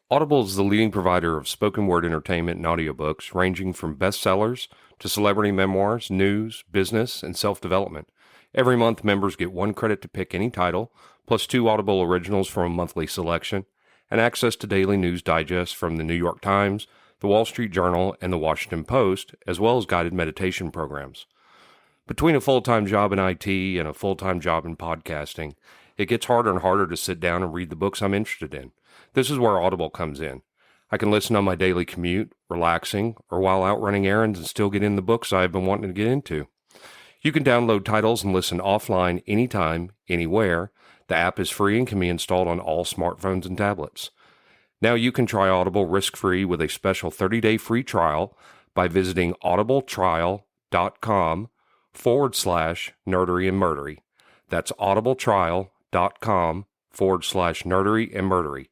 Audible is the leading provider of spoken word entertainment and audiobooks, ranging from bestsellers to celebrity memoirs, news, business, and self-development. Every month, members get 1 credit to pick any title, plus 2 Audible originals from a monthly selection, and access to daily news digests from the New York Times, the Wall Street Journal, and the Washington Post, as well as guided meditation programs. Between a full-time job in IT and a full-time job in podcasting, it gets harder and harder to sit down and read the books I'm interested in. This is where Audible comes in. I can listen on my daily commute, relaxing, or while out running errands and still get in the books I've been wanting to get into. You can download titles and listen offline anytime, anywhere. The app is free and can be installed on all smartphones and tablets. Now you can try Audible risk-free with a special 30-day free trial by visiting audibletrial.com/nerdery and murdery. That's audibletrial.com/nerdery and murdery.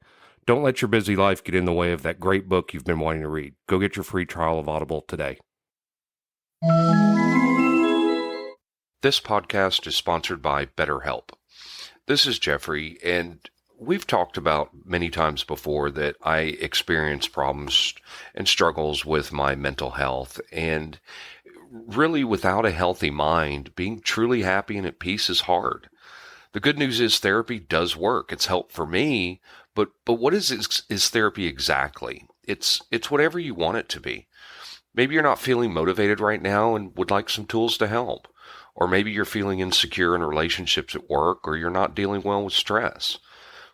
Don't let your busy life get in the way of that great book you've been wanting to read. Go get your free trial of Audible today. This podcast is sponsored by BetterHelp. This is Geoffrey, and we've talked about many times before that I experience problems and struggles with my mental health, and really without a healthy mind, being truly happy and at peace is hard. The good news is therapy does work. It's helped for me, but what is therapy exactly? It's whatever you want it to be. Maybe you're not feeling motivated right now and would like some tools to help. Or maybe you're feeling insecure in relationships at work, or you're not dealing well with stress.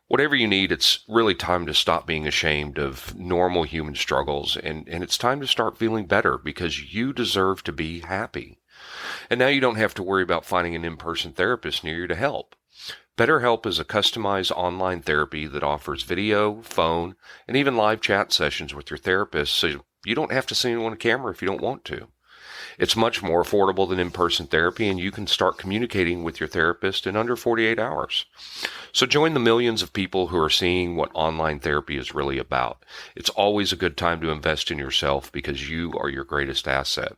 Whatever you need, it's really time to stop being ashamed of normal human struggles, and it's time to start feeling better because you deserve to be happy. And now you don't have to worry about finding an in-person therapist near you to help. BetterHelp is a customized online therapy that offers video, phone, and even live chat sessions with your therapist, so you don't have to see anyone on camera if you don't want to. It's much more affordable than in-person therapy, and you can start communicating with your therapist in under 48 hours. So join the millions of people who are seeing what online therapy is really about. It's always a good time to invest in yourself because you are your greatest asset.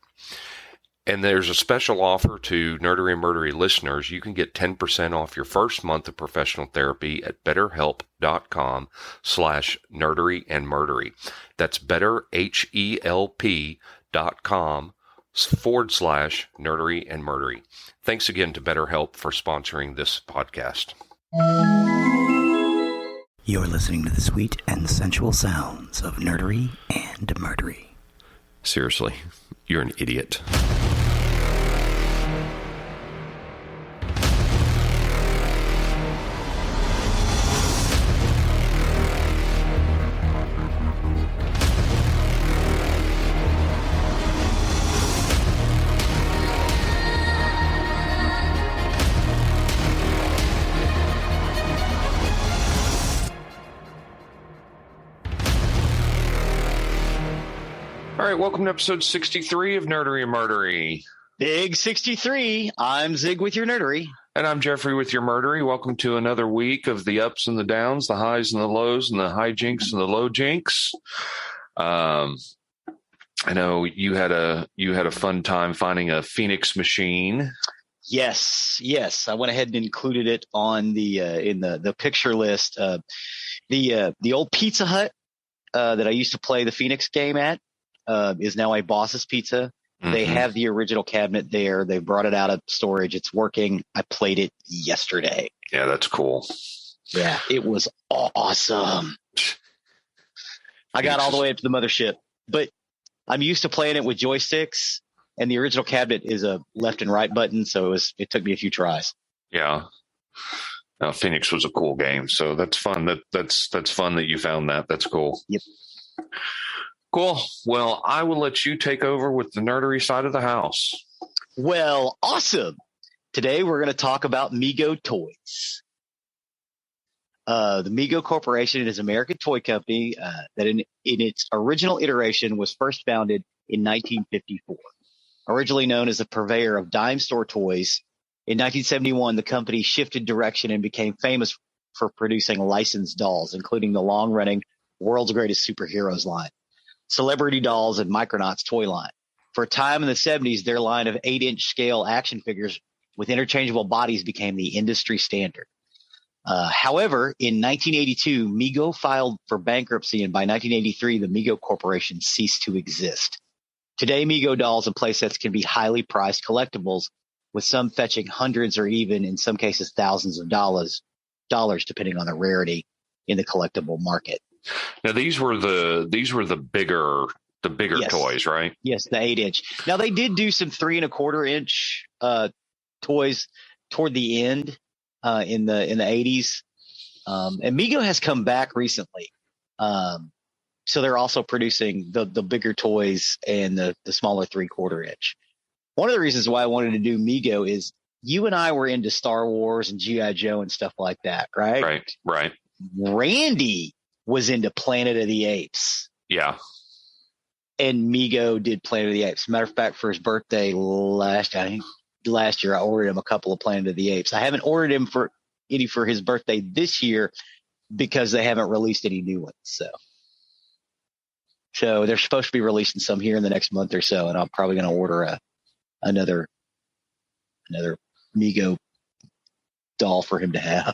And there's a special offer to Nerdery and Murdery listeners. You can get 10% off your first month of professional therapy at betterhelp.com/nerdery and murdery. That's betterhelp.com/nerdery and murdery. Thanks again to BetterHelp for sponsoring this podcast. You're listening to the sweet and sensual sounds of nerdery and murdery. Seriously, you're an idiot. All right, welcome to episode 63 of Nerdery and Murdery. Big 63. I'm Zig with your nerdery. And I'm Geoffrey with your murdery. Welcome to another week of the ups and the downs, the highs and the lows, and the high jinks and the low jinks. I know you had a fun time finding a Phoenix machine. Yes. I went ahead and included it on the in the picture list. The old Pizza Hut that I used to play the Phoenix game at is now a Boss's Pizza. Mm-hmm. They have the original cabinet there. They brought it out of storage. It's working. I played it yesterday. Yeah, that's cool. Yeah, it was awesome. I got all the way up to the mothership, but I'm used to playing it with joysticks, and the original cabinet is a left and right button, so it took me a few tries. Yeah. Phoenix was a cool game, so that's fun. That's fun that you found that. That's cool. Yep. Cool. Well, I will let you take over with the nerdery side of the house. Well, awesome. Today we're going to talk about Mego Toys. The Mego Corporation is an American toy company that in its original iteration was first founded in 1954. Originally known as a purveyor of dime store toys, in 1971 the company shifted direction and became famous for producing licensed dolls, including the long-running World's Greatest Superheroes line, Celebrity Dolls, and Micronauts toy line. For a time in the 70s, their line of 8-inch scale action figures with interchangeable bodies became the industry standard. However, in 1982, Mego filed for bankruptcy, and by 1983, the Mego Corporation ceased to exist. Today, Mego dolls and playsets can be highly priced collectibles, with some fetching hundreds or even, in some cases, thousands of dollars, depending on the rarity in the collectible market. Now these were the bigger Yes. toys, right? Yes, the 8-inch. Now they did do some 3.25-inch toys toward the end in the 80s, and Mego has come back recently. So they're also producing the bigger toys and the smaller 3/4-inch. One of the reasons why I wanted to do Mego is you and I were into Star Wars and G.I. Joe and stuff like that, right? Right. Randy was into Planet of the Apes. Yeah. And Mego did Planet of the Apes. Matter of fact, for his birthday last year, I ordered him a couple of Planet of the Apes. I haven't ordered him for his birthday this year because they haven't released any new ones. So they're supposed to be releasing some here in the next month or so, and I'm probably going to order another Mego doll for him to have.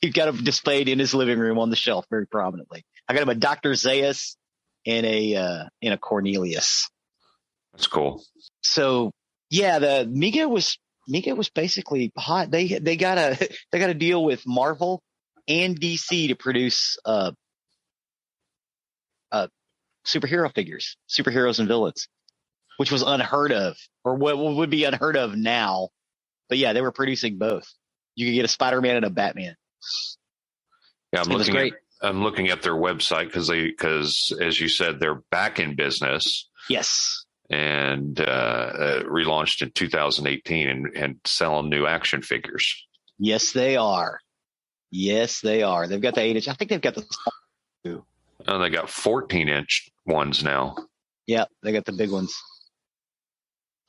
He's got it displayed in his living room on the shelf very prominently. I got him a Dr. Zaius and a Cornelius. That's cool. So yeah, the Mego was basically hot. They got a deal with Marvel and DC to produce superhero figures, superheroes and villains, which was unheard of, or what would be unheard of now. But yeah, they were producing both. You could get a Spider-Man and a Batman. Yeah, I'm looking at their website because as you said, they're back in business. Yes. And relaunched in 2018 and selling new action figures. Yes, they are. They've got the 8-inch. I think they've got the small too. Oh, they got 14-inch ones now. Yeah, they got the big ones.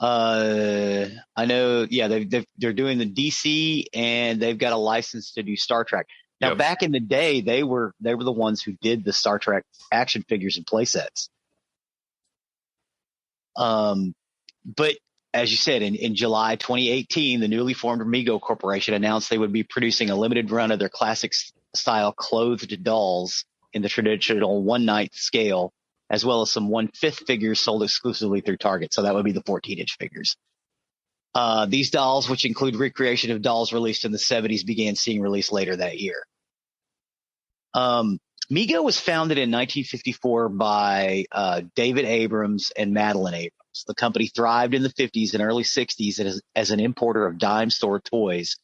I know. Yeah, they're doing the DC, and they've got a license to do Star Trek. Now, Back in the day, they were the ones who did the Star Trek action figures and playsets. But as you said, in July 2018, the newly formed Mego Corporation announced they would be producing a limited run of their classic style clothed dolls in the traditional 1/9 scale, as well as some 1/5 figures sold exclusively through Target. So that would be the 14-inch figures. These dolls, which include recreation of dolls released in the 70s, began seeing release later that year. Mego was founded in 1954 by David Abrams and Madeline Abrams. The company thrived in the 50s and early 60s as an importer of dime store toys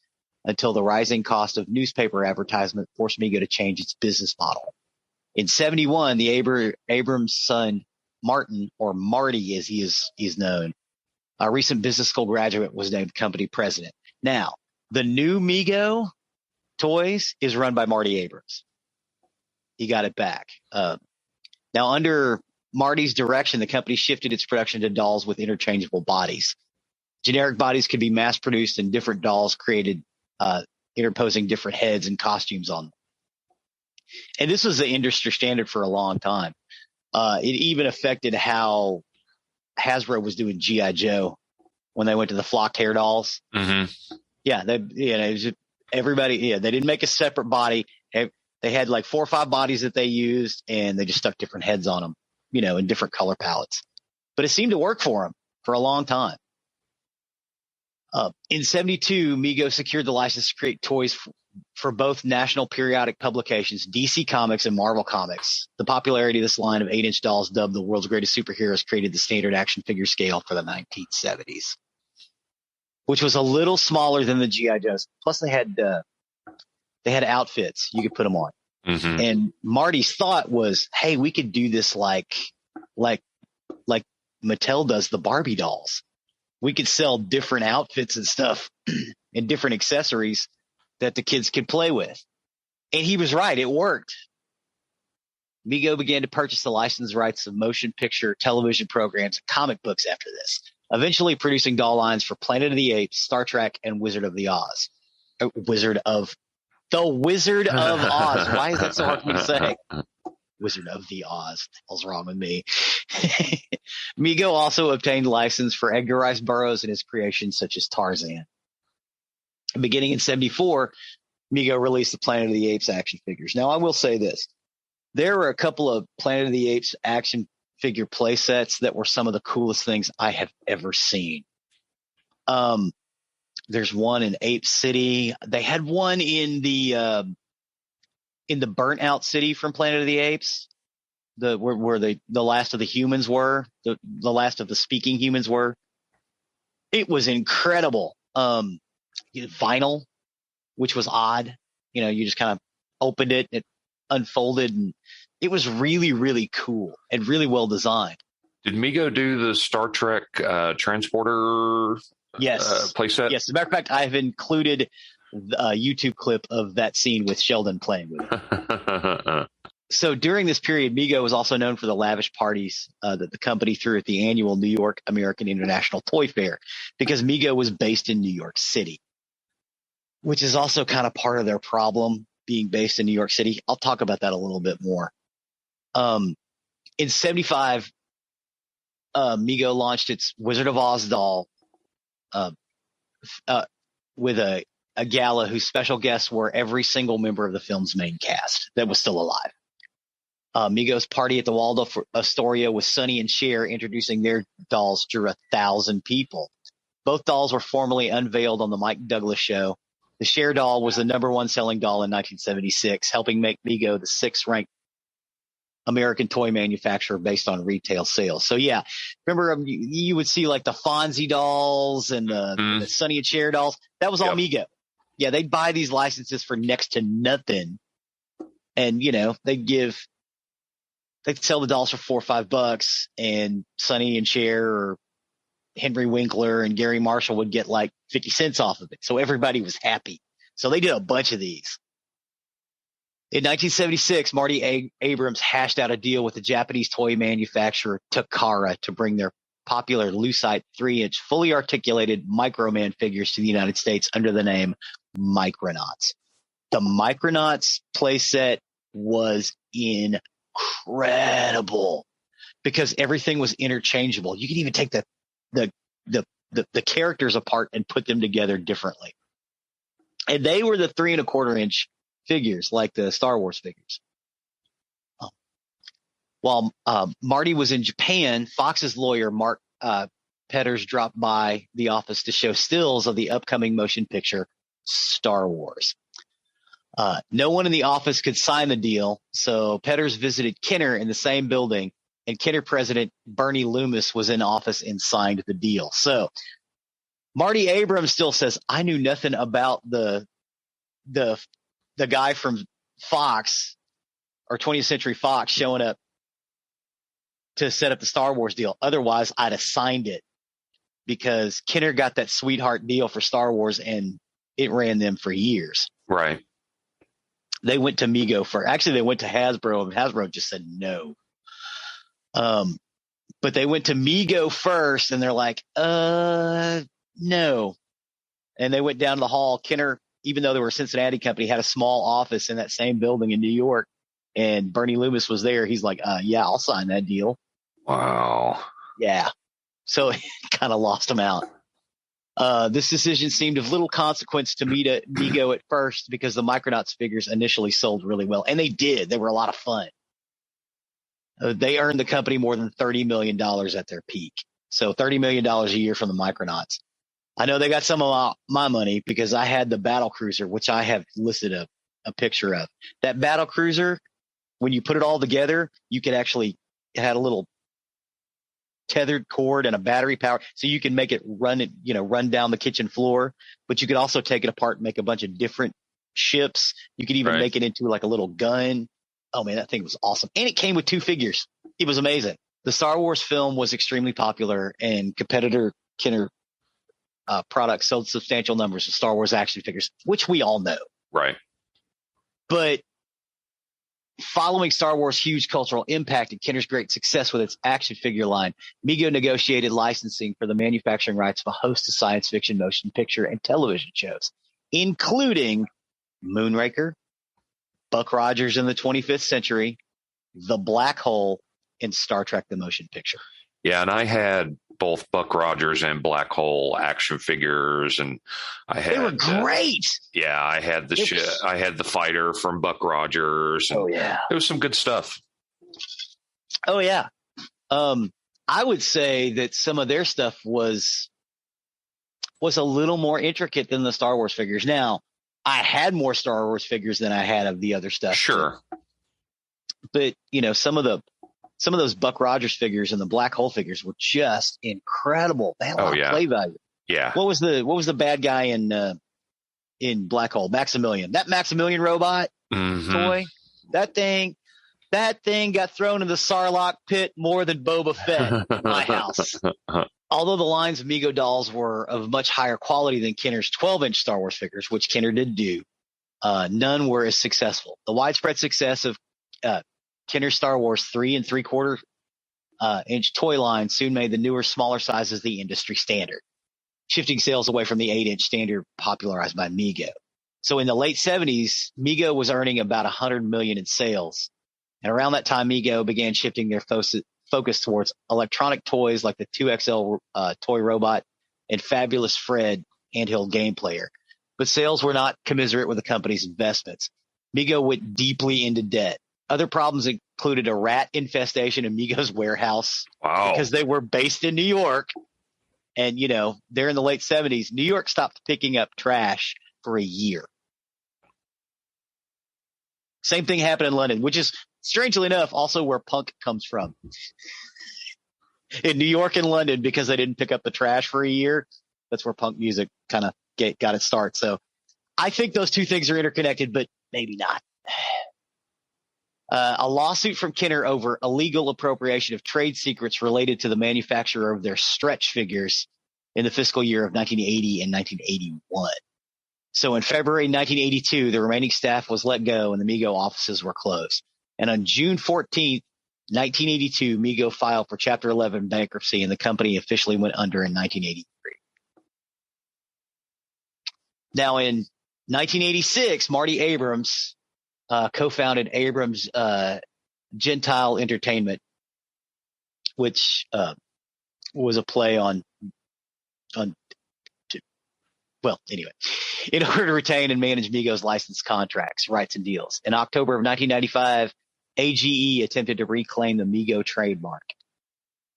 until the rising cost of newspaper advertisement forced Mego to change its business model. In 71, the Abrams' son, Martin, or Marty as he is known, a recent business school graduate, was named company president. Now, the new Mego Toys is run by Marty Abrams. He got it back. Now, under Marty's direction, the company shifted its production to dolls with interchangeable bodies. Generic bodies could be mass-produced, and different dolls created, interposing different heads and costumes on them. And this was the industry standard for a long time. It even affected how Hasbro was doing G.I. Joe when they went to the flocked hair dolls. Mm-hmm. Yeah, they didn't make a separate body. They had like 4 or 5 bodies that they used, and they just stuck different heads on them, in different color palettes. But it seemed to work for them for a long time. In 72, Mego secured the license to create toys for both national periodic publications, DC Comics and Marvel Comics. The popularity of this line of 8-inch dolls, dubbed the world's greatest superheroes, created the standard action figure scale for the 1970s, which was a little smaller than the G.I. Joes. Plus, they had outfits you could put them on. Mm-hmm. And Marty's thought was, hey, we could do this like Mattel does the Barbie dolls. We could sell different outfits and stuff and different accessories that the kids could play with. And he was right. It worked. Mego began to purchase the license rights of motion picture, television programs, and comic books after this, eventually producing doll lines for Planet of the Apes, Star Trek, and Wizard of Oz. Why is that so hard for me to say? Wizard of the Oz. What's wrong with me? Mego also obtained license for Edgar Rice Burroughs and his creations such as Tarzan. Beginning in 74, Mego released the Planet of the Apes action figures. Now, I will say this. There were a couple of Planet of the Apes action figure play sets that were some of the coolest things I have ever seen. There's one in Ape City. They had one in the burnt out city from Planet of the Apes, where the last of the humans were, the last of the speaking humans were. It was incredible. Vinyl, which was odd. You just kind of opened it, it unfolded, and it was really, really cool and really well designed. Did Mego do the Star Trek transporter Yes. playset? Yes. As a matter of fact, I've included a YouTube clip of that scene with Sheldon playing with it. So during this period, Mego was also known for the lavish parties that the company threw at the annual New York American International Toy Fair, because Mego was based in New York City, which is also kind of part of their problem, being based in New York City. I'll talk about that a little bit more. In 75, Mego launched its Wizard of Oz doll with a gala whose special guests were every single member of the film's main cast that was still alive. Mego's party at the Waldorf Astoria with Sonny and Cher introducing their dolls drew 1,000 people. Both dolls were formally unveiled on the Mike Douglas show. The Cher doll was the #1 selling doll in 1976, helping make Mego the 6th-ranked American toy manufacturer based on retail sales. So yeah, remember you would see like the Fonzie dolls and the Sonny and Cher dolls. That was all Mego. Yeah, they'd buy these licenses for next to nothing, and they'd sell the dolls for $4 or $5, and Sonny and Cher or Henry Winkler and Gary Marshall would get like 50 cents off of it. So everybody was happy. So they did a bunch of these. In 1976, Marty Abrams hashed out a deal with the Japanese toy manufacturer Takara to bring their popular Lucite 3-inch fully articulated Microman figures to the United States under the name Micronauts. The Micronauts playset was incredible because everything was interchangeable. You could even take the characters apart and put them together differently. And they were the 3 1/4 inch figures, like the Star Wars figures. While Marty was in Japan, Fox's lawyer, Mark Petters, dropped by the office to show stills of the upcoming motion picture Star Wars. No one in the office could sign the deal, so Petters visited Kenner in the same building, and Kenner president Bernie Loomis was in office and signed the deal. So Marty Abrams still says, I knew nothing about the guy from Fox or 20th Century Fox showing up to set up the Star Wars deal. Otherwise, I'd have signed it, because Kenner got that sweetheart deal for Star Wars and it ran them for years. Right. They went to Mego first. Actually, they went to Hasbro, and Hasbro just said no. But they went to Mego first, and they're like, no. And they went down the hall. Kenner, even though they were a Cincinnati company, had a small office in that same building in New York, and Bernie Loomis was there. He's like, yeah, I'll sign that deal. Wow. Yeah. So it kind of lost him out. This decision seemed of little consequence to Mego at first, because the Micronauts figures initially sold really well, and they did. They were a lot of fun. They earned the company more than $30 million at their peak. So $30 million a year from the Micronauts. I know they got some of my money, because I had the battle cruiser, which I have listed a picture of. That battle cruiser, when you put it all together, you could actually, it had a little tethered cord and a battery power, so you can make it run down the kitchen floor, but you could also take it apart and make a bunch of different ships. You could even make it into like a little gun. Oh man, that thing was awesome. And it came with 2 figures. It was amazing. The Star Wars film was extremely popular, and competitor Kenner products sold substantial numbers of Star Wars action figures, which we all know. Right. But following Star Wars' huge cultural impact and Kenner's great success with its action figure line, Mego negotiated licensing for the manufacturing rights of a host of science fiction motion picture and television shows, including Moonraker, Buck Rogers in the 25th Century, The Black Hole, and Star Trek the Motion Picture. Yeah, and I had both Buck Rogers and Black Hole action figures, and I had They were great. I had I had the fighter from Buck Rogers. And it was some good stuff. Oh yeah. I would say that some of their stuff was a little more intricate than the Star Wars figures. Now, I had more Star Wars figures than I had of the other stuff. Sure. But you know, some of those Buck Rogers figures and the Black Hole figures were just incredible. They had a lot of play value. Yeah. What was the bad guy in Black Hole? Maximilian. That Maximilian robot toy. That thing got thrown in the Sarlacc pit more than Boba Fett in my house. Although the lines of Mego dolls were of much higher quality than Kenner's 12-inch Star Wars figures, which Kenner did do, none were as successful. The widespread success of Kenner's Star Wars 3 3/4 inch toy line soon made the newer, smaller sizes the industry standard, shifting sales away from the 8-inch standard popularized by Mego. So in the late 70s, Mego was earning about $100 million in sales. And around that time, Mego began shifting their focus towards electronic toys like the 2XL toy robot and Fabulous Fred handheld game player. But sales were not commensurate with the company's investments. Mego went deeply into debt. Other problems included a rat infestation in Mego's warehouse. Wow. Because they were based in New York. And, you know, they're in the late 70s. New York stopped picking up trash for a year. Same thing happened in London, which is, strangely enough, also where punk comes from. In New York and London, because they didn't pick up the trash for a year, that's where punk music kind of got its start. So I think those two things are interconnected, but maybe not. A lawsuit from Kenner over illegal appropriation of trade secrets related to the manufacture of their stretch figures in the fiscal year of 1980 and 1981. So in February 1982, the remaining staff was let go and the Mego offices were closed. And on June 14th, 1982, Mego filed for Chapter 11 bankruptcy and the company officially went under in 1983. Now in 1986, Marty Abrams co-founded Abrams Gentile Entertainment, which was a play on well, anyway, in order to retain and manage Mego's license contracts, rights, and deals. In October of 1995, AGE attempted to reclaim the Mego trademark.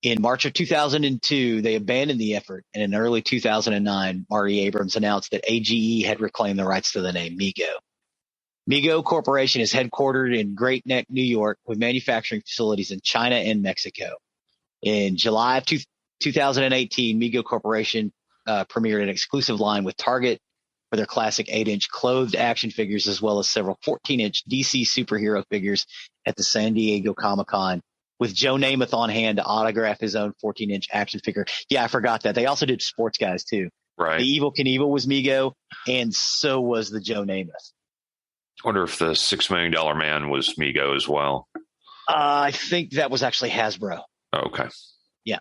In March of 2002, they abandoned the effort, and in early 2009, Marty Abrams announced that AGE had reclaimed the rights to the name Mego. Mego Corporation is headquartered in Great Neck, New York, with manufacturing facilities in China and Mexico. In July of 2018, Mego Corporation premiered an exclusive line with Target for their classic 8-inch clothed action figures, as well as several 14-inch DC superhero figures at the San Diego Comic-Con, with Joe Namath on hand to autograph his own 14-inch action figure. Yeah, I forgot that. They also did sports guys, too. Right. The Evel Knievel was Mego, and so was the Joe Namath. I wonder if the $6 Million Man was Mego as well. I think that was actually Hasbro. Oh, okay. Yeah.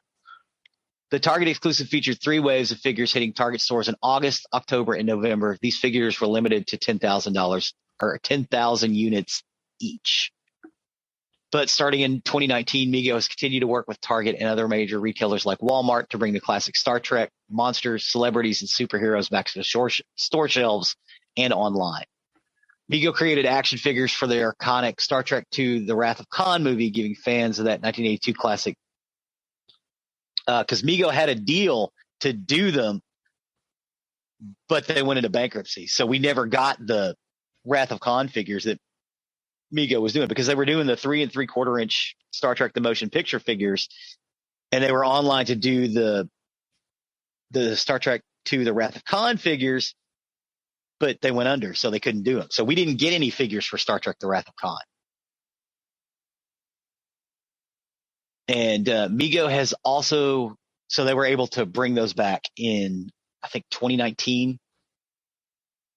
The Target exclusive featured 3 waves of figures hitting Target stores in August, October, and November. These figures were limited to $10,000 or 10,000 units each. But starting in 2019, Mego has continued to work with Target and other major retailers like Walmart to bring the classic Star Trek, monsters, celebrities, and superheroes back to the store shelves and online. Mego created action figures for their iconic Star Trek II The Wrath of Khan movie, giving fans of that 1982 classic, because Mego had a deal to do them, but they went into bankruptcy. So we never got the Wrath of Khan figures that Mego was doing, because they were doing the 3 3/4 inch Star Trek The Motion Picture figures, and they were online to do the Star Trek II The Wrath of Khan figures, but they went under, so they couldn't do them. So we didn't get any figures for Star Trek The Wrath of Khan. And Mego has also, so they were able to bring those back in, I think, 2019.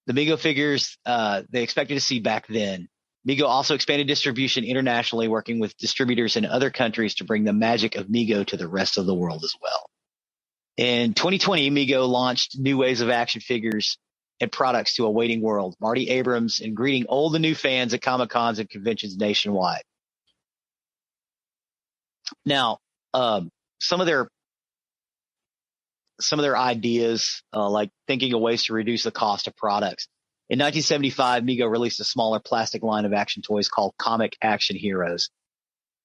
The Mego figures they expected to see back then. Mego also expanded distribution internationally, working with distributors in other countries to bring the magic of Mego to the rest of the world as well. In 2020, Mego launched new waves of action figures and products to a waiting world. Marty Abrams and greeting old and new fans at Comic-Cons and conventions nationwide. Now, some of their some of their ideas, like thinking of ways to reduce the cost of products. In 1975, Mego released a smaller plastic line of action toys called Comic Action Heroes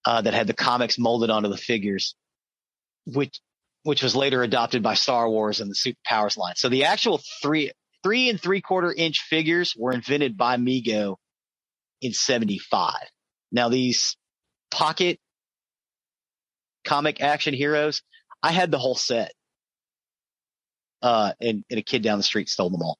that had the comics molded onto the figures, which was later adopted by Star Wars and the Superpowers line. So the actual 3.75-inch figures were invented by Mego in 75. Now these pocket Comic Action Heroes, I had the whole set. And a kid down the street stole them all.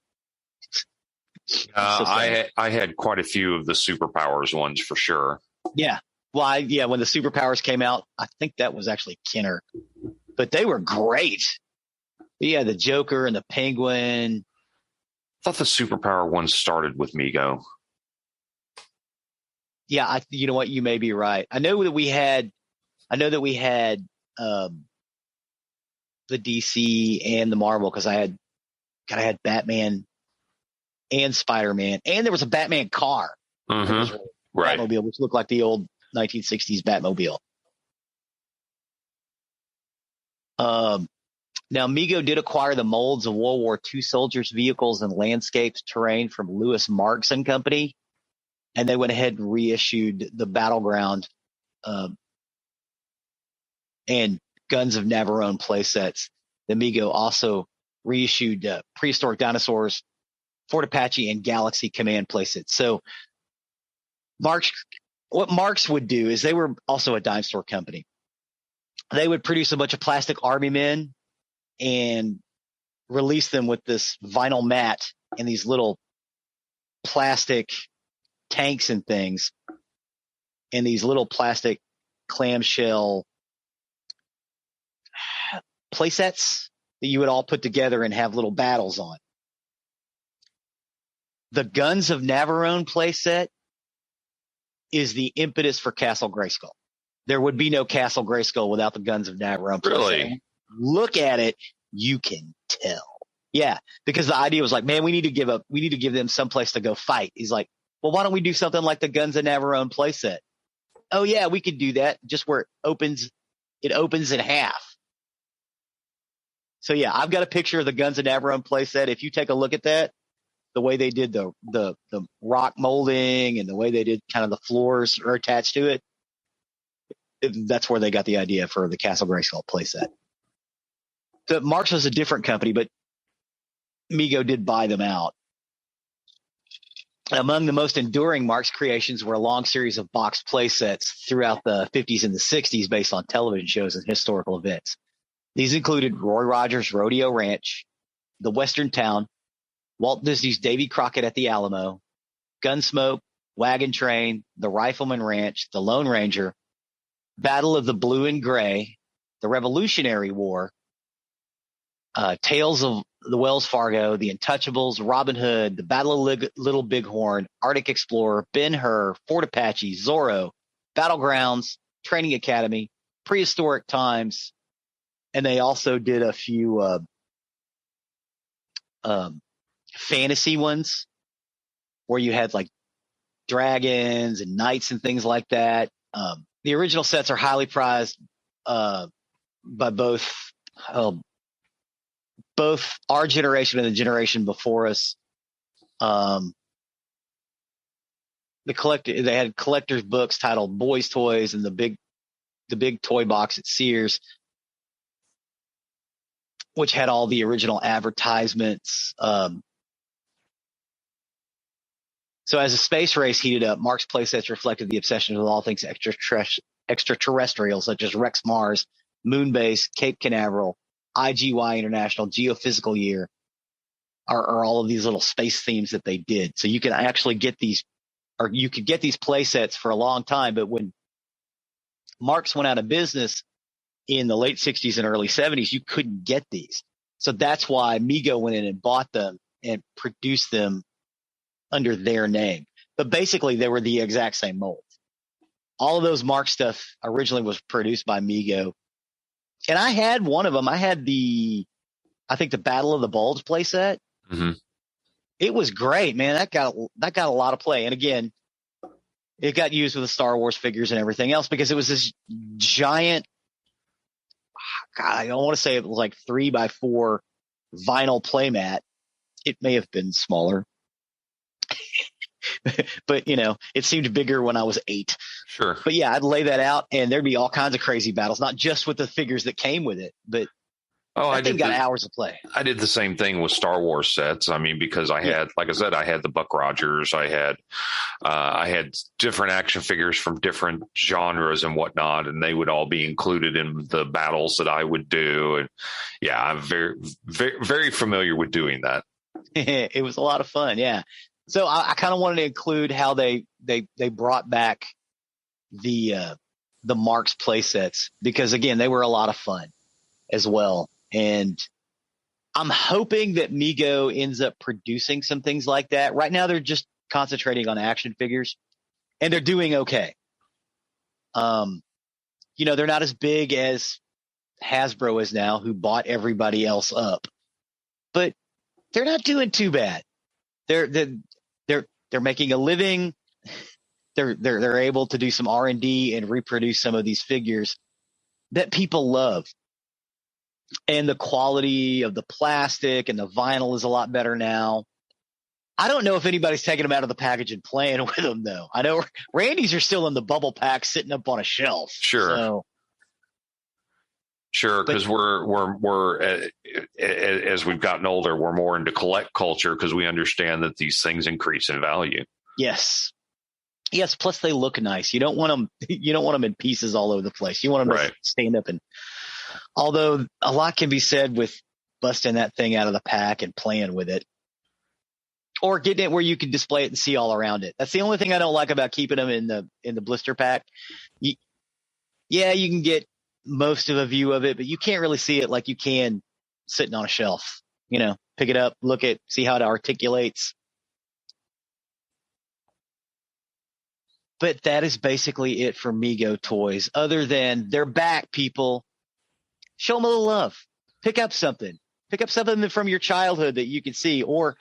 I had quite a few of the Superpowers ones for sure. Yeah. Well, when the Superpowers came out, I think that was actually Kenner, but they were great. Yeah, the Joker and the Penguin. I thought the Superpower ones started with Mego. Yeah, you know what? You may be right. I know that we had the DC and the Marvel, because I had Batman and Spider-Man, and there was a Batman car. Mm-hmm. Right. Batmobile, which looked like the old 1960s Batmobile. Now, Mego did acquire the molds of World War II soldiers' vehicles and landscapes terrain from Lewis Marks and Company, and they went ahead and reissued the Battleground and Guns of Navarone playsets. The Mego also reissued Prehistoric Dinosaurs, Fort Apache, and Galaxy Command playsets. So what Marks would do is, they were also a dime store company. They would produce a bunch of plastic army men and release them with this vinyl mat and these little plastic tanks and things, and these little plastic clamshell playsets that you would all put together and have little battles on. The Guns of Navarone playset is the impetus for Castle Grayskull. There would be no Castle Grayskull without the Guns of Navarone playset. Really? Look at it, you can tell. Yeah, because the idea was like, man, we need to give them some place to go fight. He's like, well, why don't we do something like the Guns of Navarone playset? Oh yeah, we could do that. Just where it opens in half. So yeah, I've got a picture of the Guns of Navarone playset. If you take a look at that, the way they did the rock molding and the way they did kind of the floors are attached to it, that's where they got the idea for the Castle Grayskull playset. So Marks was a different company, but Mego did buy them out. Among the most enduring Marks creations were a long series of boxed playsets throughout the 50s and the 60s based on television shows and historical events. These included Roy Rogers' Rodeo Ranch, The Western Town, Walt Disney's Davy Crockett at the Alamo, Gunsmoke, Wagon Train, The Rifleman Ranch, The Lone Ranger, Battle of the Blue and Gray, The Revolutionary War, Tales of the Wells Fargo, The Untouchables, Robin Hood, The Battle of Little Bighorn, Arctic Explorer, Ben-Hur, Fort Apache, Zorro, Battlegrounds, Training Academy, Prehistoric Times, and they also did a few fantasy ones where you had like dragons and knights and things like that. The original sets are highly prized by both our generation and the generation before us. They had collector's books titled Boys Toys and the big toy box at Sears, which had all the original advertisements. So as the space race heated up, Mark's playsets reflected the obsession with all things extraterrestrial, such as Rex Mars, Moonbase, Cape Canaveral, IGY International, Geophysical Year, are all of these little space themes that they did. So you can actually get these, or you could get these playsets for a long time. But when Marks went out of business in the late 60s and early 70s, you couldn't get these. So that's why Mego went in and bought them and produced them under their name. But basically, they were the exact same mold. All of those Mark stuff originally was produced by Mego. And I had one of them. I had the Battle of the Bulge playset. Mm-hmm. It was great, man. That got a lot of play. And again, it got used with the Star Wars figures and everything else because it was this giant, God, I don't want to say it was like 3x4 vinyl playmat. It may have been smaller, but it seemed bigger when I was 8. Sure. But yeah, I'd lay that out and there'd be all kinds of crazy battles, not just with the figures that came with it, but I think got hours of play. I did the same thing with Star Wars sets. I mean, because I had, like I said, I had the Buck Rogers. I had different action figures from different genres and whatnot, and they would all be included in the battles that I would do. And yeah, I'm very, very, very familiar with doing that. It was a lot of fun. Yeah. So I kind of wanted to include how they brought back the Marks play sets, because again, they were a lot of fun as well. And I'm hoping that Mego ends up producing some things like that. Right now, they're just concentrating on action figures, and they're doing okay. They're not as big as Hasbro is now, who bought everybody else up, but they're not doing too bad. They're making a living. They're able to do some R&D and reproduce some of these figures that people love. And the quality of the plastic and the vinyl is a lot better now. I don't know if anybody's taking them out of the package and playing with them, though. I know Randy's are still in the bubble pack sitting up on a shelf. Sure. Sure, because we're as we've gotten older, we're more into collect culture because we understand that these things increase in value. Yes. Plus, they look nice. You don't want them. You don't want them in pieces all over the place. You want them to stand up. And although a lot can be said with busting that thing out of the pack and playing with it, or getting it where you can display it and see all around it. That's the only thing I don't like about keeping them in the blister pack. You can get most of a view of it, but you can't really see it like you can sitting on a shelf. Pick it up, look at, see how it articulates. But that is basically it for Mego Toys. Other than they're back, people. Show them a little love. Pick up something. Pick up something from your childhood that you can see, or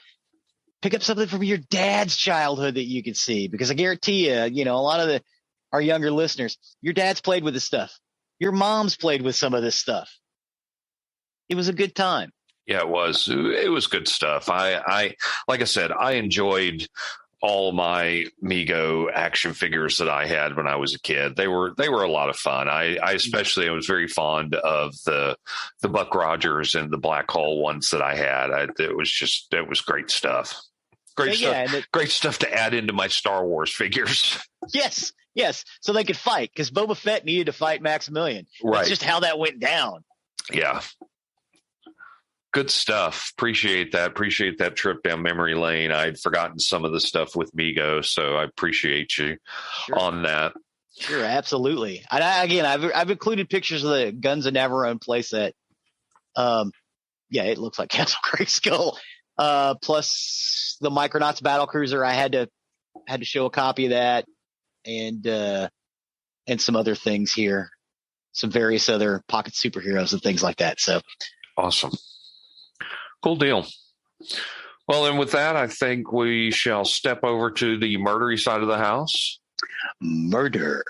pick up something from your dad's childhood that you can see. Because I guarantee you, a lot of our younger listeners, your dad's played with this stuff. Your mom's played with some of this stuff. It was a good time. Yeah, it was. It was good stuff. I like I said, I enjoyed all my Mego action figures that I had when I was a kid. They were a lot of fun. I especially was very fond of the Buck Rogers and the Black Hole ones that I had. It was great stuff. Great stuff to add into my Star Wars figures. Yes. So they could fight, because Boba Fett needed to fight Maximilian. Right. That's just how that went down. Yeah. Good stuff. Appreciate that trip down memory lane. I'd forgotten some of the stuff with Mego, so I appreciate you on that. Sure, absolutely. And I've included pictures of the Guns of Navarone playset. It looks like Castle Grayskull. Plus the Micronauts battle cruiser. I had to show a copy of that, and some other things here, some various other pocket superheroes and things like that. So awesome. Cool deal. Well, and with that, I think we shall step over to the murdery side of the house. Murder.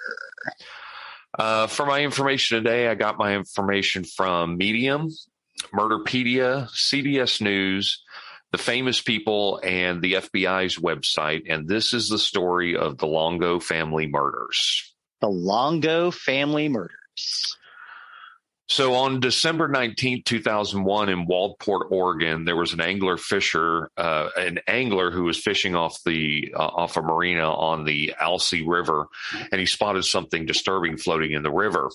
For my information today, I got my information from Medium, Murderpedia, CBS News, The Famous People, and the FBI's website. And this is the story of the Longo Family Murders. The Longo Family Murders. So on December 19, 2001 in Waldport, Oregon, there was an angler who was fishing off a marina on the Alsea River, and he spotted something disturbing floating in the river.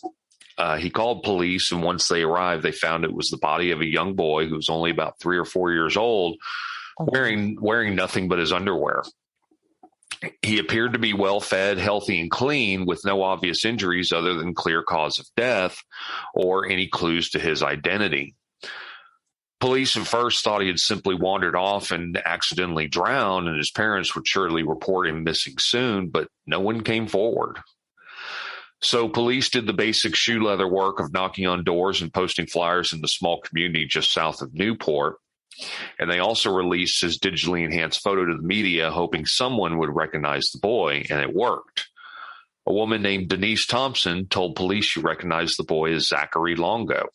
He called police, and once they arrived, they found it was the body of a young boy who was only about 3 or 4 years old, wearing nothing but his underwear. He appeared to be well-fed, healthy, and clean, with no obvious injuries other than clear cause of death or any clues to his identity. Police at first thought he had simply wandered off and accidentally drowned, and his parents would surely report him missing soon, but no one came forward. So police did the basic shoe leather work of knocking on doors and posting flyers in the small community just south of Newport. And they also released his digitally enhanced photo to the media, hoping someone would recognize the boy, and it worked. A woman named Denise Thompson told police she recognized the boy as Zachary Longo.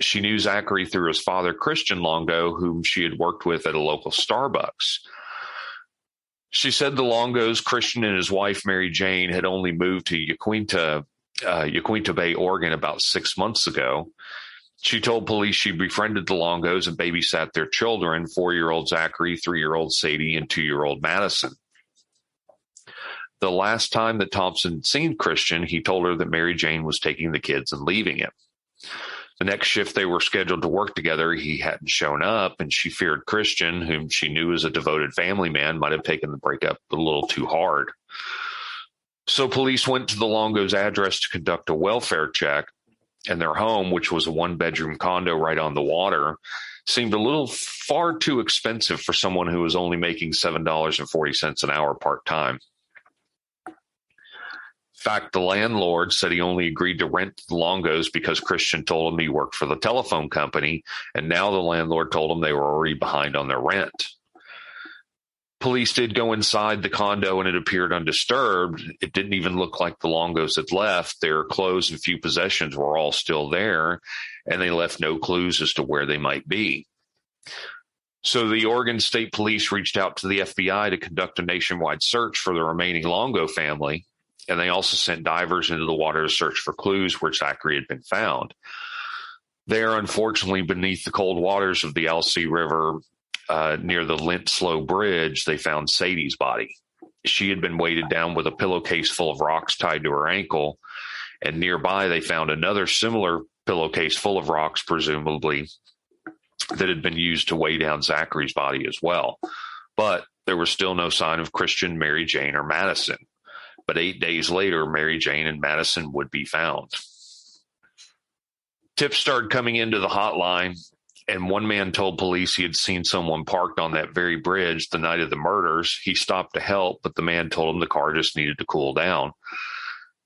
She knew Zachary through his father, Christian Longo, whom she had worked with at a local Starbucks. She said the Longos, Christian and his wife, Mary Jane, had only moved to Yaquinta Bay, Oregon, about 6 months ago. She told police she befriended the Longos and babysat their children, 4-year-old Zachary, 3-year-old Sadie, and 2-year-old Madison. The last time that Thompson had seen Christian, he told her that Mary Jane was taking the kids and leaving him. The next shift they were scheduled to work together, he hadn't shown up, and she feared Christian, whom she knew as a devoted family man, might have taken the breakup a little too hard. So police went to the Longos' address to conduct a welfare check, and their home, which was a 1-bedroom condo right on the water, seemed a little far too expensive for someone who was only making $7.40 an hour part-time. In fact, the landlord said he only agreed to rent the Longos because Christian told him he worked for the telephone company, and now the landlord told him they were already behind on their rent. Police did go inside the condo, and it appeared undisturbed. It didn't even look like the Longos had left. Their clothes and few possessions were all still there, and they left no clues as to where they might be. So the Oregon State Police reached out to the FBI to conduct a nationwide search for the remaining Longo family. And they also sent divers into the water to search for clues where Zachary had been found. There, unfortunately, beneath the cold waters of the Alsea River near the Lint-Slow Bridge, they found Sadie's body. She had been weighted down with a pillowcase full of rocks tied to her ankle. And nearby, they found another similar pillowcase full of rocks, presumably, that had been used to weigh down Zachary's body as well. But there was still no sign of Christian, Mary Jane, or Madison. But 8 days later, Mary Jane and Madison would be found. Tips started coming into the hotline, and one man told police he had seen someone parked on that very bridge the night of the murders. He stopped to help, but the man told him the car just needed to cool down.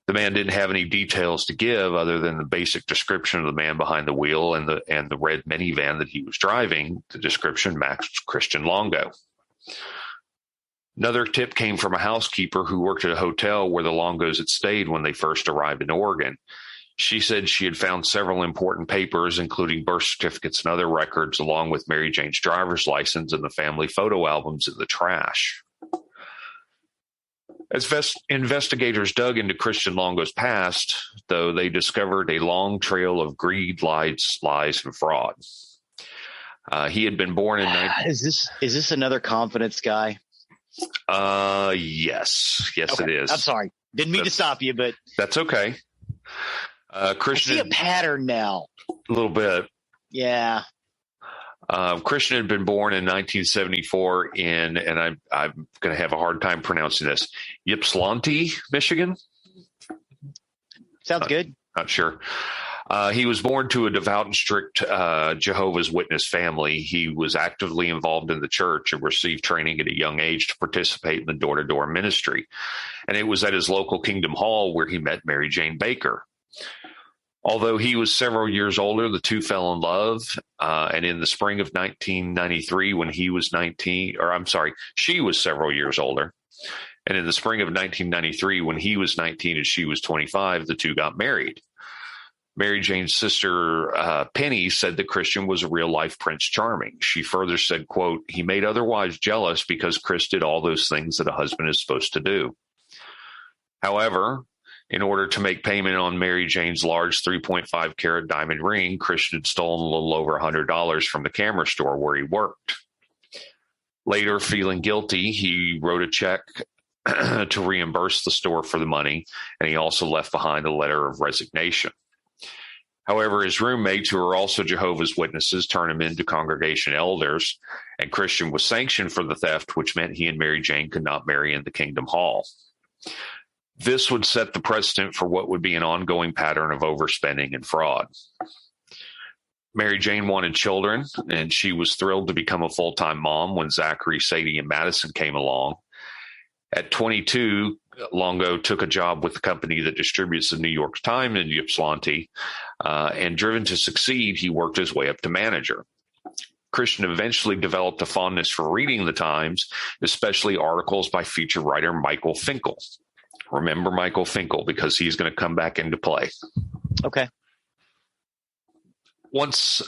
The man didn't have any details to give other than the basic description of the man behind the wheel and the red minivan that he was driving. The description matched Christian Longo. Another tip came from a housekeeper who worked at a hotel where the Longos had stayed when they first arrived in Oregon. She said she had found several important papers, including birth certificates and other records, along with Mary Jane's driver's license and the family photo albums in the trash. As investigators dug into Christian Longo's past, though, they discovered a long trail of greed, lies, and fraud. He had been born in... Is this another confidence guy? Yes, okay. It is. I'm sorry. Didn't mean to stop you, but that's okay. Christian, I see a pattern now. A little bit. Yeah. Christian had been born in 1974 and I'm going to have a hard time pronouncing this, Ypsilanti, Michigan. Sounds good. Not sure. He was born to a devout and strict Jehovah's Witness family. He was actively involved in the church and received training at a young age to participate in the door-to-door ministry. And it was at his local Kingdom Hall where he met Mary Jane Baker. Although he was several years older, the two fell in love. And in the spring of 1993, when he was 19, or I'm sorry, she was several years older. And in the spring of 1993, when he was 19 and she was 25, the two got married. Mary Jane's sister, Penny, said that Christian was a real-life Prince Charming. She further said, quote, "He made other wives jealous because Chris did all those things that a husband is supposed to do." However, in order to make payment on Mary Jane's large 3.5 carat diamond ring, Christian had stolen a little over $100 from the camera store where he worked. Later, feeling guilty, he wrote a check to reimburse the store for the money, and he also left behind a letter of resignation. However, his roommates, who are also Jehovah's Witnesses, turned him into congregation elders, and Christian was sanctioned for the theft, which meant he and Mary Jane could not marry in the Kingdom Hall. This would set the precedent for what would be an ongoing pattern of overspending and fraud. Mary Jane wanted children, and she was thrilled to become a full-time mom when Zachary, Sadie, and Madison came along. At 22, Longo took a job with the company that distributes the New York Times in Ypsilanti, and driven to succeed, he worked his way up to manager. Christian eventually developed a fondness for reading the Times, especially articles by feature writer Michael Finkel. Remember Michael Finkel, because he's going to come back into play. Okay. Once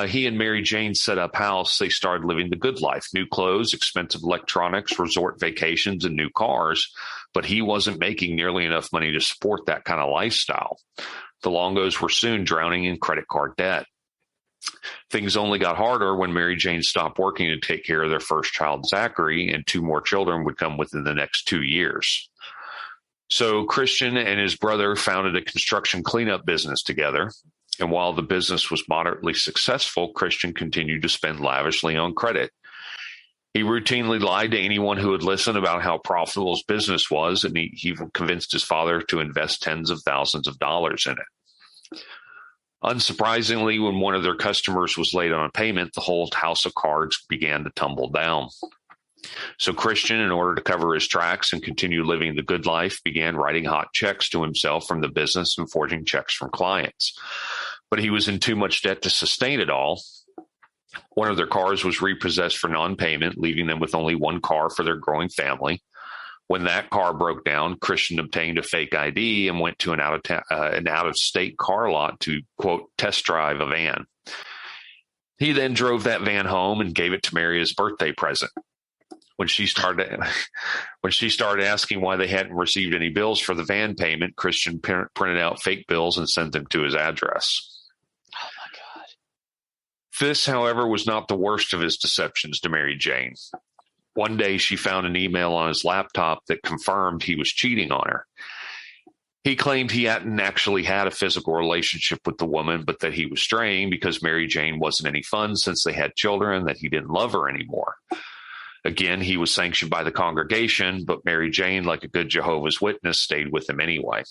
he and Mary Jane set up house, they started living the good life: new clothes, expensive electronics, resort vacations, and new cars. But he wasn't making nearly enough money to support that kind of lifestyle. The Longos were soon drowning in credit card debt. Things only got harder when Mary Jane stopped working to take care of their first child, Zachary, and 2 more children would come within the next 2 years. So Christian and his brother founded a construction cleanup business together. And while the business was moderately successful, Christian continued to spend lavishly on credit. He routinely lied to anyone who would listen about how profitable his business was, and he even convinced his father to invest tens of thousands of dollars in it. Unsurprisingly, when one of their customers was late on a payment, the whole house of cards began to tumble down. So Christian, in order to cover his tracks and continue living the good life, began writing hot checks to himself from the business and forging checks from clients. But he was in too much debt to sustain it all. One of their cars was repossessed for non-payment, leaving them with only one car for their growing family. When that car broke down, Christian obtained a fake ID and went to an out-of-state car lot to, quote, test drive a van. He then drove that van home and gave it to Mary as a birthday present. When she started asking why they hadn't received any bills for the van payment, Christian printed out fake bills and sent them to his address. Oh, my God. This, however, was not the worst of his deceptions to Mary Jane. One day, she found an email on his laptop that confirmed he was cheating on her. He claimed he hadn't actually had a physical relationship with the woman, but that he was straying because Mary Jane wasn't any fun since they had children, that he didn't love her anymore. Again, he was sanctioned by the congregation, but Mary Jane, like a good Jehovah's Witness, stayed with him anyway.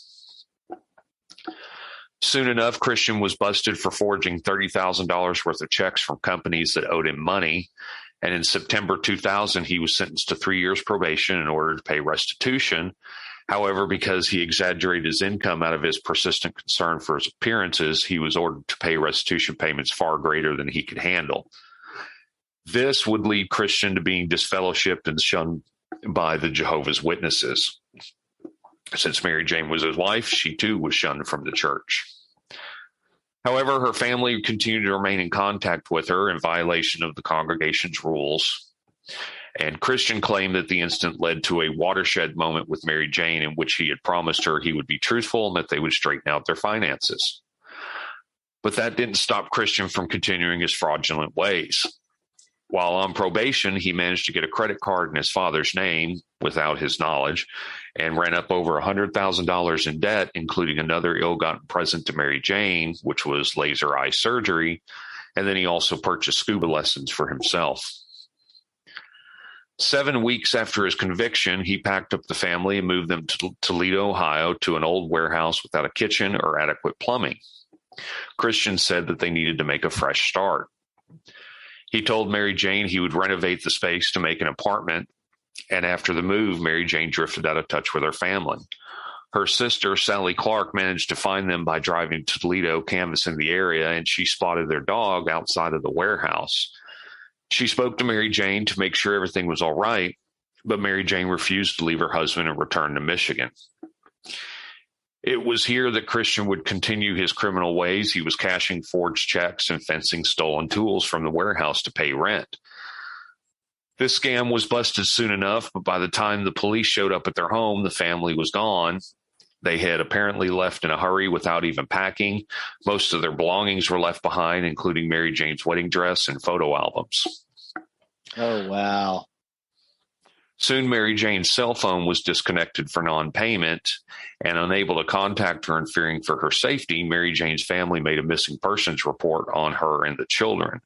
Soon enough, Christian was busted for forging $30,000 worth of checks from companies that owed him money. And in September 2000, he was sentenced to 3 years probation in order to pay restitution. However, because he exaggerated his income out of his persistent concern for his appearances, he was ordered to pay restitution payments far greater than he could handle. This would lead Christian to being disfellowshipped and shunned by the Jehovah's Witnesses. Since Mary Jane was his wife, she too was shunned from the church. However, her family continued to remain in contact with her in violation of the congregation's rules. And Christian claimed that the incident led to a watershed moment with Mary Jane in which he had promised her he would be truthful and that they would straighten out their finances. But that didn't stop Christian from continuing his fraudulent ways. While on probation, he managed to get a credit card in his father's name without his knowledge and ran up over $100,000 in debt, including another ill-gotten present to Mary Jane, which was laser eye surgery. And then he also purchased scuba lessons for himself. 7 weeks after his conviction, he packed up the family and moved them to Toledo, Ohio, to an old warehouse without a kitchen or adequate plumbing. Christian said that they needed to make a fresh start. He told Mary Jane he would renovate the space to make an apartment, and after the move, Mary Jane drifted out of touch with her family. Her sister, Sally Clark, managed to find them by driving to Toledo, canvassing the area, and she spotted their dog outside of the warehouse. She spoke to Mary Jane to make sure everything was all right, but Mary Jane refused to leave her husband and return to Michigan. It was here that Christian would continue his criminal ways. He was cashing forged checks and fencing stolen tools from the warehouse to pay rent. This scam was busted soon enough, but by the time the police showed up at their home, the family was gone. They had apparently left in a hurry without even packing. Most of their belongings were left behind, including Mary Jane's wedding dress and photo albums. Oh, wow. Soon, Mary Jane's cell phone was disconnected for non-payment, and unable to contact her and fearing for her safety, Mary Jane's family made a missing persons report on her and the children.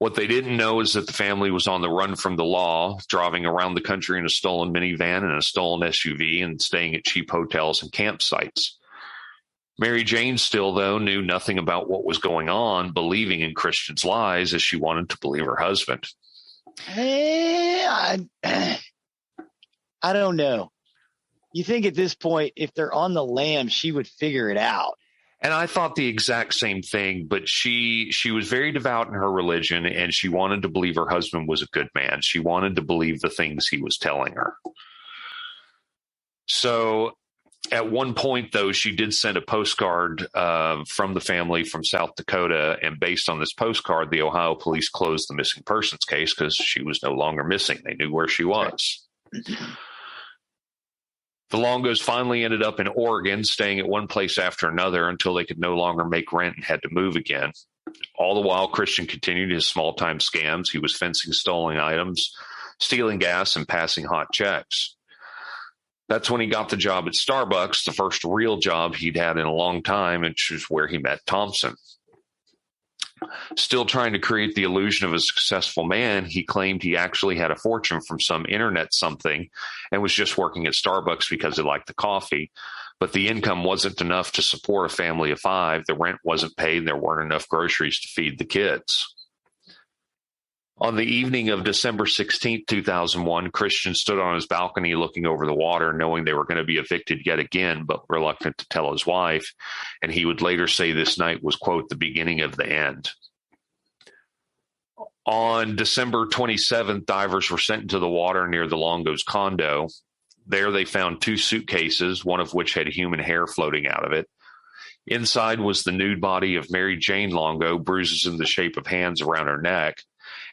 What they didn't know is that the family was on the run from the law, driving around the country in a stolen minivan and a stolen SUV and staying at cheap hotels and campsites. Mary Jane still, though, knew nothing about what was going on, believing in Christian's lies as she wanted to believe her husband. I don't know. You think at this point, if they're on the lam, she would figure it out. And I thought the exact same thing, but she was very devout in her religion, and she wanted to believe her husband was a good man. She wanted to believe the things he was telling her. So At one point, though, she did send a postcard from the family from South Dakota, and based on this postcard, the Ohio police closed the missing persons case because she was no longer missing. They knew where she was. The Longos finally ended up in Oregon, staying at one place after another until they could no longer make rent and had to move again. All the while, Christian continued his small-time scams. He was fencing stolen items, stealing gas, and passing hot checks. That's when he got the job at Starbucks, the first real job he'd had in a long time, which is where he met Thompson. Still trying to create the illusion of a successful man, he claimed he actually had a fortune from some internet something and was just working at Starbucks because he liked the coffee. But the income wasn't enough to support a family of 5. The rent wasn't paid, and there weren't enough groceries to feed the kids. On the evening of December 16, 2001, Christian stood on his balcony looking over the water, knowing they were going to be evicted yet again, but reluctant to tell his wife. And he would later say this night was, quote, the beginning of the end. On December 27th, divers were sent into the water near the Longo's condo. There they found 2 suitcases, one of which had human hair floating out of it. Inside was the nude body of Mary Jane Longo, bruises in the shape of hands around her neck.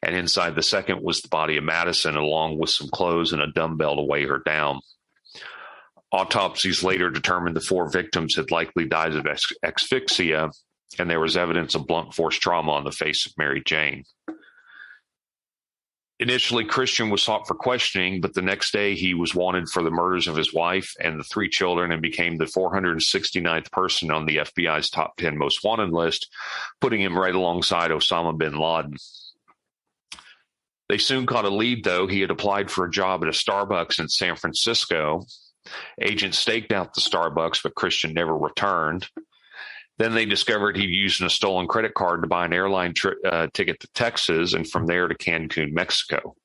And inside the second was the body of Madison, along with some clothes and a dumbbell to weigh her down. Autopsies later determined the 4 victims had likely died of asphyxia, and there was evidence of blunt force trauma on the face of Mary Jane. Initially, Christian was sought for questioning, but the next day he was wanted for the murders of his wife and the 3 children and became the 469th person on the FBI's top 10 most wanted list, putting him right alongside Osama bin Laden. They soon caught a lead, though. He had applied for a job at a Starbucks in San Francisco. Agents staked out the Starbucks, but Christian never returned. Then they discovered he'd used a stolen credit card to buy an airline ticket to Texas and from there to Cancun, Mexico.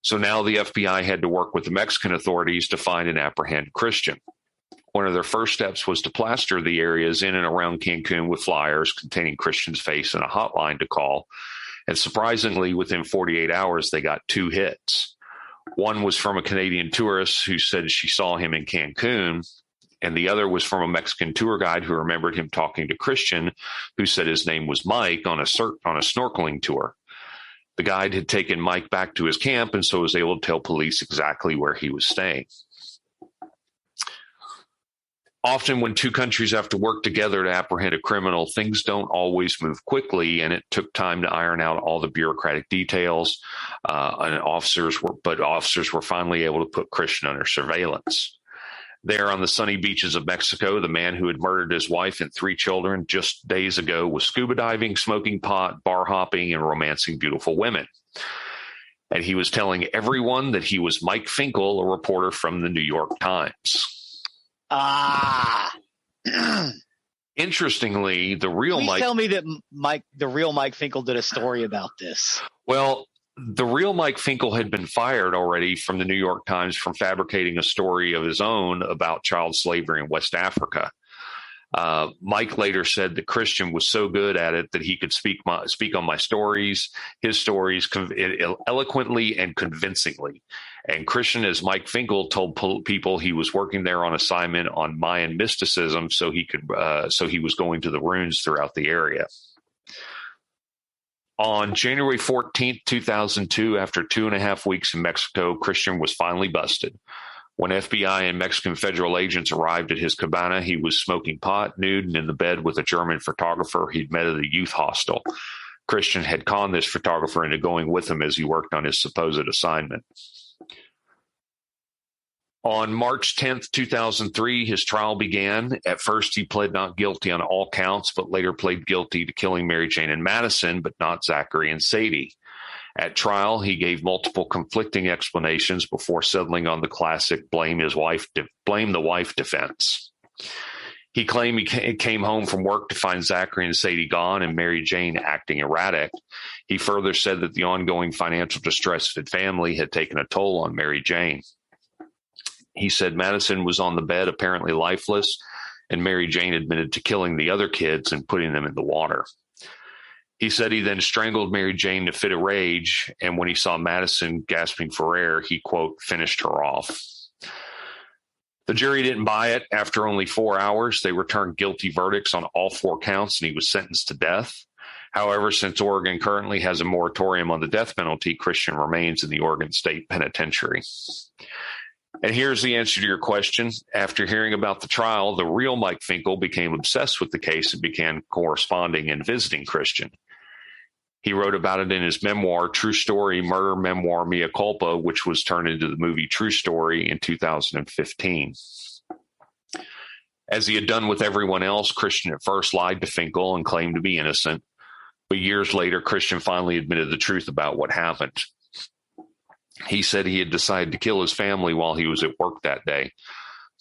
So now the FBI had to work with the Mexican authorities to find and apprehend Christian. One of their first steps was to plaster the areas in and around Cancun with flyers containing Christian's face and a hotline to call. And surprisingly, within 48 hours, they got 2 hits. One was from a Canadian tourist who said she saw him in Cancun, and the other was from a Mexican tour guide who remembered him talking to Christian, who said his name was Mike on a snorkeling tour. The guide had taken Mike back to his camp and so was able to tell police exactly where he was staying. Often when 2 countries have to work together to apprehend a criminal, things don't always move quickly, and it took time to iron out all the bureaucratic details. Officers were finally able to put Christian under surveillance. There on the sunny beaches of Mexico, the man who had murdered his wife and 3 children just days ago was scuba diving, smoking pot, bar hopping, and romancing beautiful women. And he was telling everyone that he was Mike Finkel, a reporter from the New York Times. Interestingly, the real Please Mike... tell me that the real Mike Finkel did a story about this. Well, the real Mike Finkel had been fired already from the New York Times for fabricating a story of his own about child slavery in West Africa. Mike later said that Christian was so good at it that he could speak on my stories, his stories eloquently and convincingly. And Christian, as Mike Finkel, told people he was working there on assignment on Mayan mysticism, so he was going to the ruins throughout the area. On January 14th, 2002, after 2.5 weeks in Mexico, Christian was finally busted. When FBI and Mexican federal agents arrived at his cabana, he was smoking pot, nude, and in the bed with a German photographer he'd met at a youth hostel. Christian had conned this photographer into going with him as he worked on his supposed assignment. On March 10th, 2003, his trial began. At first, he pled not guilty on all counts, but later pled guilty to killing Mary Jane and Madison, but not Zachary and Sadie. At trial, he gave multiple conflicting explanations before settling on the classic blame the wife defense. He claimed he came home from work to find Zachary and Sadie gone and Mary Jane acting erratic. He further said that the ongoing financial distress of his family had taken a toll on Mary Jane. He said Madison was on the bed, apparently lifeless, and Mary Jane admitted to killing the other kids and putting them in the water. He said he then strangled Mary Jane to fit a rage, and when he saw Madison gasping for air, he, quote, finished her off. The jury didn't buy it. After only 4 hours, they returned guilty verdicts on all 4 counts, and he was sentenced to death. However, since Oregon currently has a moratorium on the death penalty, Christian remains in the Oregon State Penitentiary. And here's the answer to your question. After hearing about the trial, the real Mike Finkel became obsessed with the case and began corresponding and visiting Christian. He wrote about it in his memoir, True Story, Murder Memoir Mea Culpa, which was turned into the movie True Story in 2015. As he had done with everyone else, Christian at first lied to Finkel and claimed to be innocent. But years later, Christian finally admitted the truth about what happened. He said he had decided to kill his family while he was at work that day.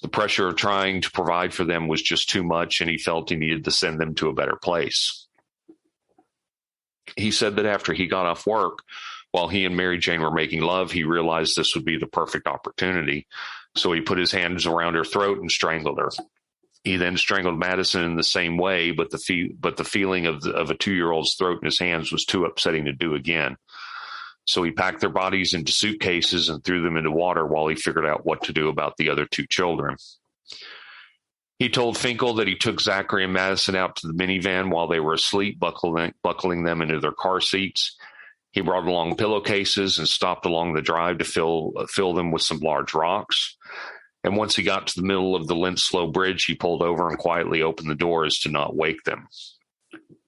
The pressure of trying to provide for them was just too much, and he felt he needed to send them to a better place. He said that after he got off work, while he and Mary Jane were making love, he realized this would be the perfect opportunity. So he put his hands around her throat and strangled her. He then strangled Madison in the same way, but the feeling of a 2-year-old's throat in his hands was too upsetting to do again. So he packed their bodies into suitcases and threw them into water while he figured out what to do about the other 2 children. He told Finkel that he took Zachary and Madison out to the minivan while they were asleep, buckling them into their car seats. He brought along pillowcases and stopped along the drive to fill them with some large rocks. And once he got to the middle of the Lint-Slow Bridge, he pulled over and quietly opened the doors to not wake them.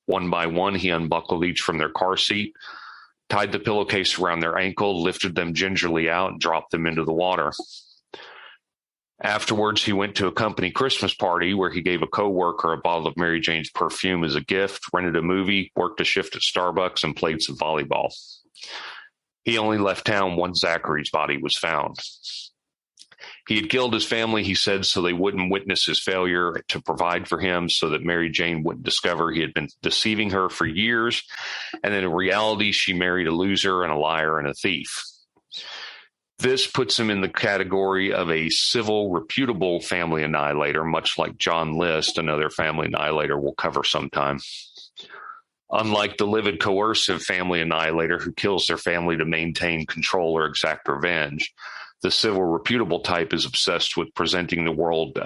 One by one, he unbuckled each from their car seat, tied the pillowcase around their ankle, lifted them gingerly out, and dropped them into the water. Afterwards, he went to a company Christmas party where he gave a coworker a bottle of Mary Jane's perfume as a gift, rented a movie, worked a shift at Starbucks, and played some volleyball. He only left town once Zachary's body was found. He had killed his family, he said, so they wouldn't witness his failure to provide for him, so that Mary Jane wouldn't discover he had been deceiving her for years, and in reality, she married a loser and a liar and a thief. This puts him in the category of a civil, reputable family annihilator, much like John List, another family annihilator we'll cover sometime. Unlike the livid, coercive family annihilator who kills their family to maintain control or exact revenge, the civil, reputable type is obsessed with presenting the world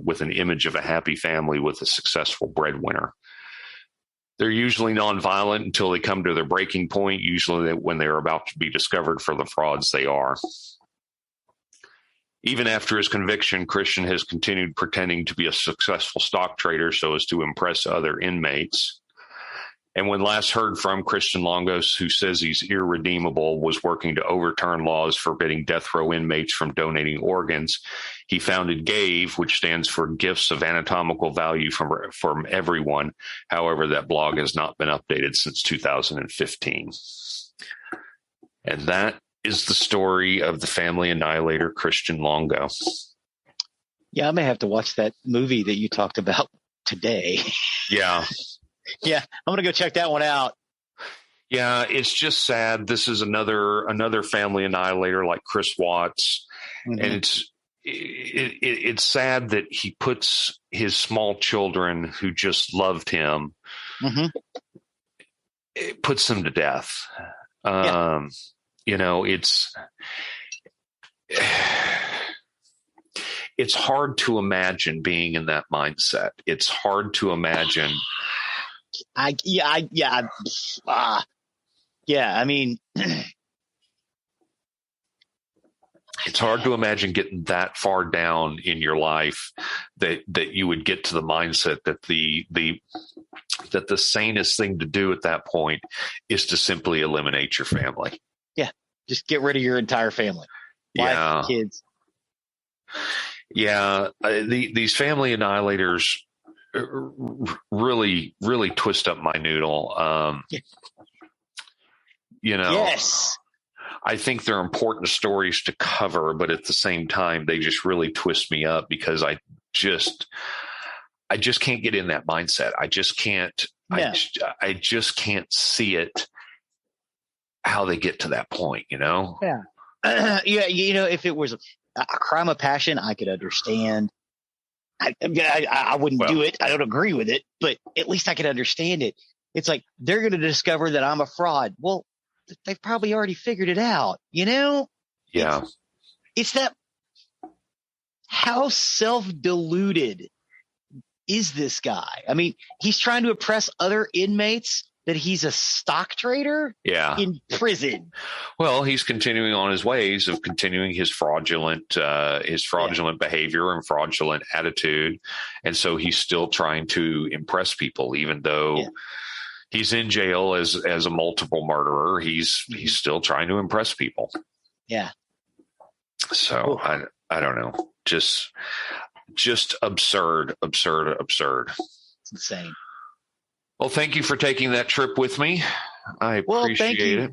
with an image of a happy family with a successful breadwinner. They're usually nonviolent until they come to their breaking point, usually when they're about to be discovered for the frauds they are. Even after his conviction, Christian has continued pretending to be a successful stock trader so as to impress other inmates. And when last heard from, Christian Longos, who says he's irredeemable, was working to overturn laws forbidding death row inmates from donating organs. He founded GAVE, which stands for Gifts of Anatomical Value from Everyone. However, that blog has not been updated since 2015. And that is the story of the family annihilator, Christian Longo. Yeah, I may have to watch that movie that you talked about today. Yeah. Yeah, I'm going to go check that one out. Yeah, it's just sad. This is another family annihilator like Chris Watts. Mm-hmm. And it's sad that he puts his small children who just loved him, mm-hmm. It puts them to death. Yeah. You know, it's hard to imagine being in that mindset. It's hard to imagine. I mean, it's hard to imagine getting that far down in your life that you would get to the mindset that the sanest thing to do at that point is to simply eliminate your family. Yeah, just get rid of your entire family, wife, kids. Yeah, these family annihilators really twist up my noodle. You know, yes, I think they're important stories to cover, but at the same time, they just really twist me up because I just can't get in that mindset. I just can't. Yeah. I just can't see it. How they get to that point, you know? Yeah, yeah. You know, if it was a crime of passion, I could understand. I wouldn't do it. I don't agree with it, but at least I could understand it. It's like they're going to discover that I'm a fraud. Well, they've probably already figured it out, you know? Yeah. It's that. how self-deluded is this guy? I mean, he's trying to impress other inmates that he's a stock trader in prison. Well, he's continuing on his ways of continuing his fraudulent behavior and fraudulent attitude. And so he's still trying to impress people, even though he's in jail as a multiple murderer. He's still trying to impress people. Yeah. So I don't know. Just absurd. It's insane. Well, thank you for taking that trip with me. I appreciate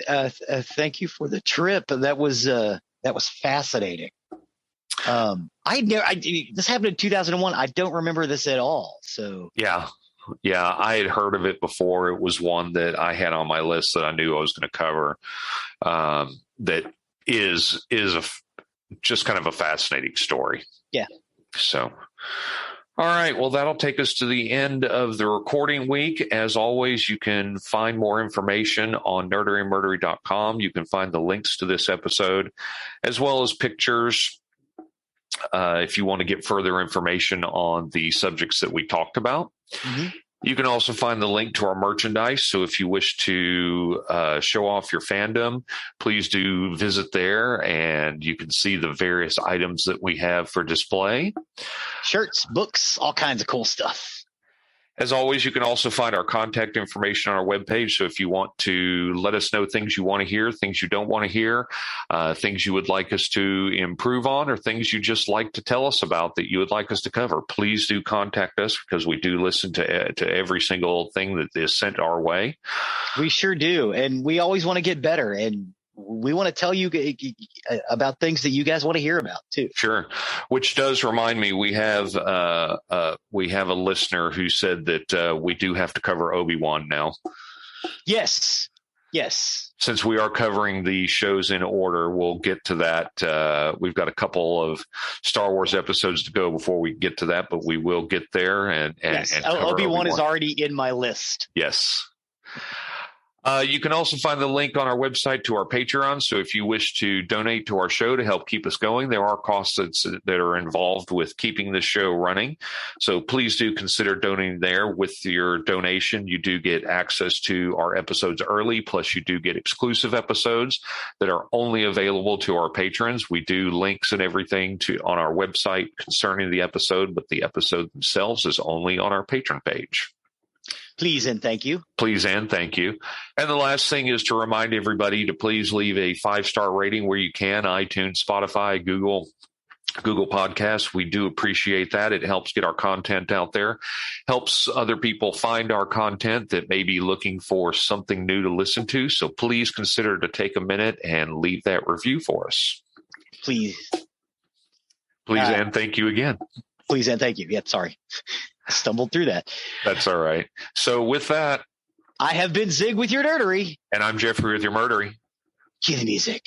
it. Thank you for the trip. That was fascinating. This happened in 2001. I don't remember this at all. So yeah, I had heard of it before. It was one that I had on my list that I knew I was going to cover. That is just kind of a fascinating story. Yeah. So. All right. Well, that'll take us to the end of the recording week. As always, you can find more information on nerderymurdery.com. You can find the links to this episode, as well as pictures, if you want to get further information on the subjects that we talked about. Mm-hmm. You can also find the link to our merchandise. So if you wish to show off your fandom, please do visit there, and you can see the various items that we have for display. Shirts, books, all kinds of cool stuff. As always, you can also find our contact information on our webpage. So if you want to let us know things you want to hear, things you don't want to hear, things you would like us to improve on, or things you just like to tell us about that you would like us to cover, please do contact us, because we do listen to every single thing that is sent our way. We sure do. And we always want to get better. And we want to tell you about things that you guys want to hear about too. Sure. Which does remind me, we have a listener who said that we do have to cover Obi-Wan now. Yes. Since we are covering the shows in order, we'll get to that. We've got a couple of Star Wars episodes to go before we get to that, but we will get there. And Obi-Wan is already in my list. Yes. You can also find the link on our website to our Patreon. So if you wish to donate to our show to help keep us going, there are costs that are involved with keeping the show running. So please do consider donating there. With your donation, you do get access to our episodes early, plus you do get exclusive episodes that are only available to our patrons. We do links and everything on our website concerning the episode, but the episode themselves is only on our Patreon page. Please and thank you. Please and thank you. And the last thing is to remind everybody to please leave a 5-star rating where you can: iTunes, Spotify, Google Podcasts. We do appreciate that. It helps get our content out there, helps other people find our content that may be looking for something new to listen to. So please consider to take a minute and leave that review for us. Please and thank you again. Please and thank you. Yep, sorry. I stumbled through that. That's all right. So with that, I have been Zig with your nerdery. And I'm Geoffrey with your murdery. Cue the music.